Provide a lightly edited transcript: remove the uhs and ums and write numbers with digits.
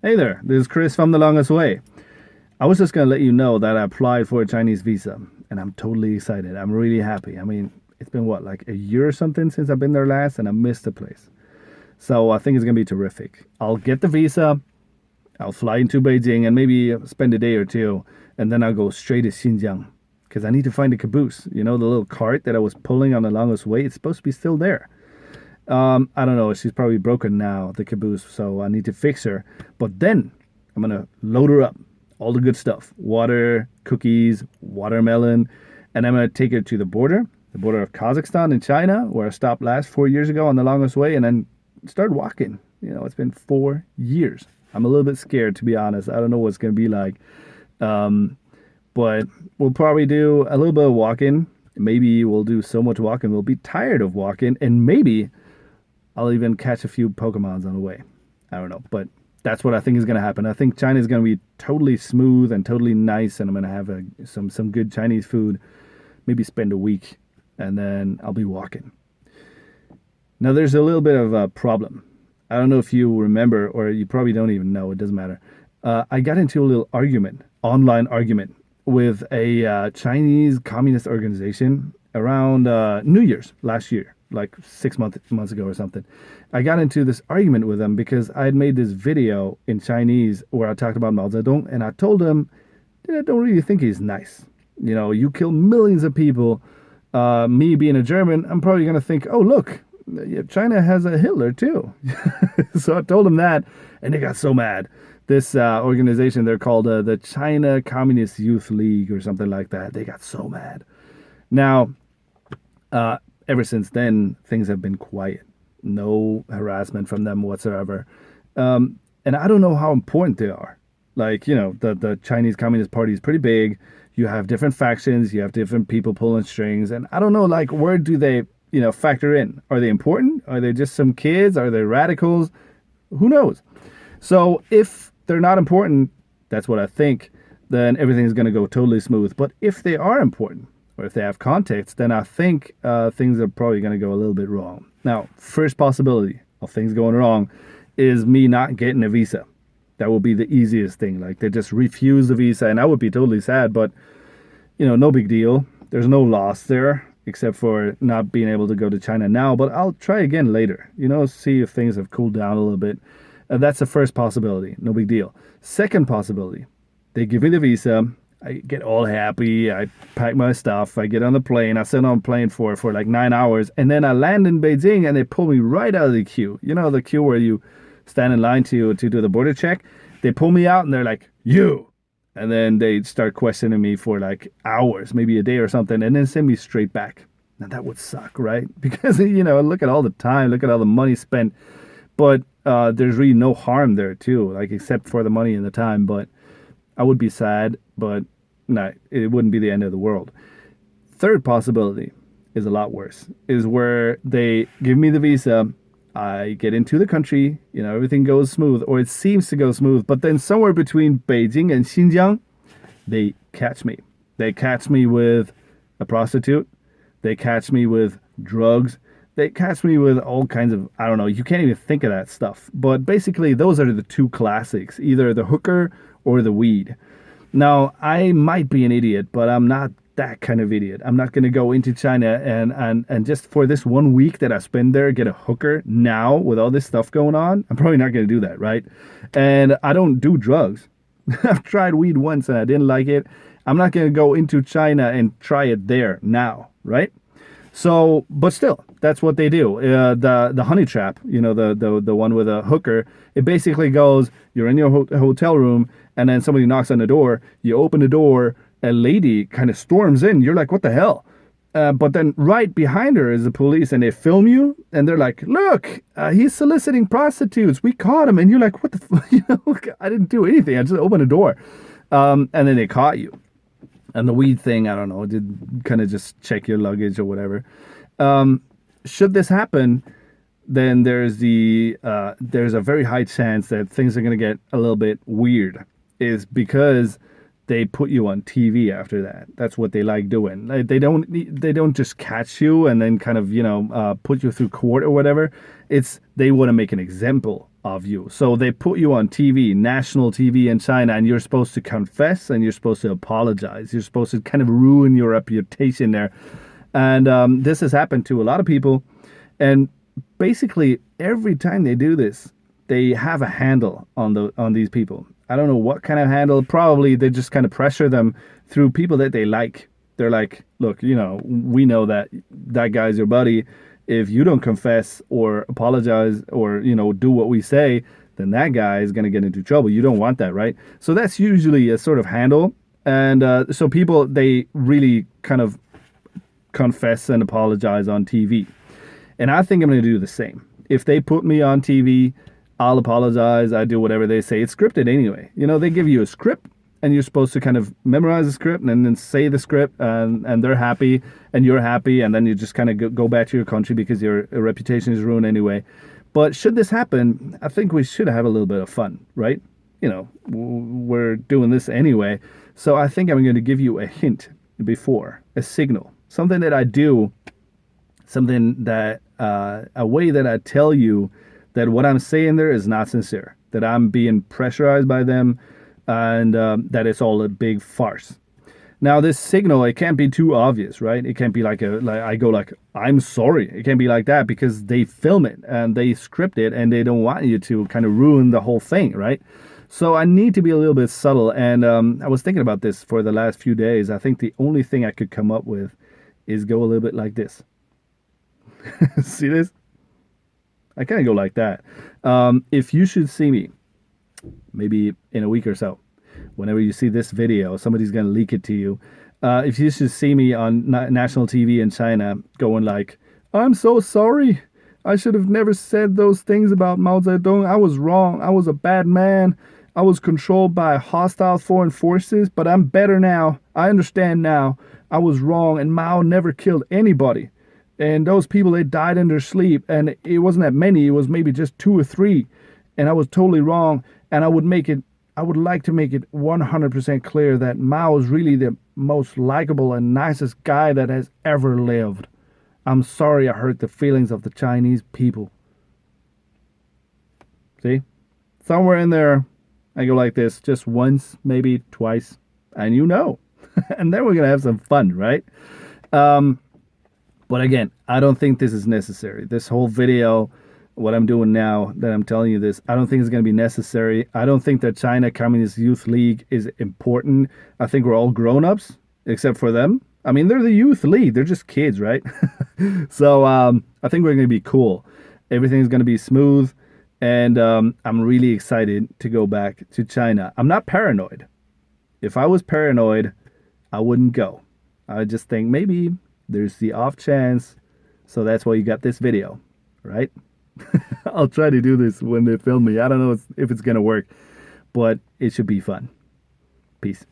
Hey there, this is Chris from The Longest Way. I was just going to let you know that I applied for a Chinese visa, and I'm totally excited. I'm really happy. I mean, it's been what, like a year or something since I've been there last, and I missed the place. So I think it's going to be terrific. I'll get the visa, I'll fly into Beijing, and maybe spend a day or two, and then I'll go straight to Xinjiang. Because I need to find the caboose. You know, the little cart that I was pulling on The Longest Way, it's supposed to be still there. I don't know. She's probably broken now, the caboose, so I need to fix her. But then I'm gonna load her up, all the good stuff: water, cookies, watermelon, and I'm gonna take her to the border of Kazakhstan and China, where I stopped last 4 years ago on The Longest Way, and then start walking. You know, it's been 4 years. I'm a little bit scared, to be honest. I don't know what it's gonna be like, but we'll probably do a little bit of walking. Maybe we'll do so much walking we'll be tired of walking, and maybe I'll even catch a few Pokemons on the way. I don't know, but that's what I think is going to happen. I think China is going to be totally smooth and totally nice, and I'm going to have some good Chinese food, maybe spend a week, and then I'll be walking. Now, there's a little bit of a problem. I don't know if you remember, or you probably don't even know. It doesn't matter. I got into a little online argument, with a Chinese communist organization around New Year's last year, like 6 months ago or something. I got into this argument with them because I had made this video in Chinese where I talked about Mao Zedong, and I told them that I don't really think he's nice. You know, you kill millions of people. Me being a German, I'm probably going to think, oh, look, China has a Hitler too. So I told them that, and they got so mad. This organization, they're called the China Communist Youth League or something like that. They got so mad. Now, ever since then, things have been quiet. No harassment from them whatsoever. And I don't know how important they are. Like, you know, the Chinese Communist Party is pretty big. You have different factions. You have different people pulling strings. And I don't know, like, where do they, factor in? Are they important? Are they just some kids? Are they radicals? Who knows? So if they're not important, that's what I think, then everything's going to go totally smooth. But if they are important, or if they have context, then I think things are probably going to go a little bit wrong. Now, first possibility of things going wrong is me not getting a visa. That would be the easiest thing. Like, they just refuse the visa, and I would be totally sad, but, no big deal. There's no loss there, except for not being able to go to China now, but I'll try again later, see if things have cooled down a little bit. That's the first possibility. No big deal. Second possibility, they give me the visa. I get all happy. I pack my stuff. I get on the plane. I sit on a plane for like 9 hours. And then I land in Beijing and they pull me right out of the queue. You know, the queue where you stand in line to do the border check. They pull me out and they're like, you. And then they start questioning me for like hours, maybe a day or something, and then send me straight back. Now that would suck, right? Because, look at all the time, look at all the money spent. But there's really no harm there too, like except for the money and the time. But I would be sad, but no, it wouldn't be the end of the world. Third possibility is a lot worse, is where they give me the visa, I get into the country, everything goes smooth, or it seems to go smooth, but then somewhere between Beijing and Xinjiang, they catch me. They catch me with a prostitute. They catch me with drugs. They catch me with all kinds of, I don't know, you can't even think of that stuff. But basically, those are the two classics, either the hooker or the weed. Now, I might be an idiot, but I'm not that kind of idiot. I'm not going to go into China and just for this 1 week that I spend there, get a hooker now with all this stuff going on. I'm probably not going to do that, right? And I don't do drugs. I've tried weed once and I didn't like it. I'm not going to go into China and try it there now, right? So, but still, that's what they do. The honey trap, the one with a hooker, it basically goes, you're in your hotel room, and then somebody knocks on the door, you open the door, a lady kind of storms in, you're like, what the hell? But then right behind her is the police, and they film you, and they're like, look, he's soliciting prostitutes, we caught him, and you're like, what the fuck? I didn't do anything, I just opened the door. And then they caught you. And the weed thing, I don't know, did kind of just check your luggage or whatever. Should this happen, then there's a very high chance that things are going to get a little bit weird. Is because they put you on TV after that. That's what they like doing. They don't just catch you and then kind of put you through court or whatever. They want to make an example of you. So they put you on TV, national TV in China, and you're supposed to confess and you're supposed to apologize. You're supposed to kind of ruin your reputation there. And this has happened to a lot of people. And basically, every time they do this, they have a handle on these people. I don't know what kind of handle. Probably they just kind of pressure them through people that they like. They're like, look, you know, we know that guy's your buddy. If you don't confess or apologize or, you know, do what we say, then that guy is going to get into trouble. You don't want that, right? So that's usually a sort of handle. And so people, they really kind of confess and apologize on TV. And I think I'm going to do the same. If they put me on TV, I'll apologize. I do whatever they say. It's scripted anyway. You know, they give you a script and you're supposed to kind of memorize the script and then say the script and they're happy and you're happy. And then you just kind of go back to your country because your reputation is ruined anyway. But should this happen, I think we should have a little bit of fun, right? You know, we're doing this anyway. So I think I'm going to give you a hint before, a signal, something that I do, something that, a way that I tell you that what I'm saying there is not sincere, that I'm being pressurized by them, and that it's all a big farce. Now, this signal, it can't be too obvious, right? It can't be like I go like, I'm sorry. It can't be like that because they film it and they script it and they don't want you to kind of ruin the whole thing, right? So I need to be a little bit subtle. And I was thinking about this for the last few days. I think the only thing I could come up with is go a little bit like this. See this? I kind of go like that. If you should see me, maybe in a week or so, whenever you see this video, somebody's going to leak it to you. If you should see me on national TV in China going like, I'm so sorry. I should have never said those things about Mao Zedong. I was wrong. I was a bad man. I was controlled by hostile foreign forces, but I'm better now. I understand now. I was wrong, and Mao never killed anybody. And those people, they died in their sleep, and it wasn't that many. It was maybe just 2 or 3, and I was totally wrong. And I would like to make it 100% clear that Mao is really the most likable and nicest guy that has ever lived. I'm sorry I hurt the feelings of the Chinese people. See? Somewhere in there, I go like this, just once, maybe twice, and you know. And then we're going to have some fun, right? But again, I don't think this is necessary. This whole video, what I'm doing now that I'm telling you this, I don't think it's going to be necessary. I don't think that China Communist Youth League is important. I think we're all grown-ups, except for them. I mean, they're the youth league. They're just kids, right? So I think we're going to be cool. Everything's going to be smooth. And I'm really excited to go back to China. I'm not paranoid. If I was paranoid, I wouldn't go. I would just think maybe there's the off chance. So that's why you got this video, right? I'll try to do this when they film me. I don't know if it's going to work, but it should be fun. Peace.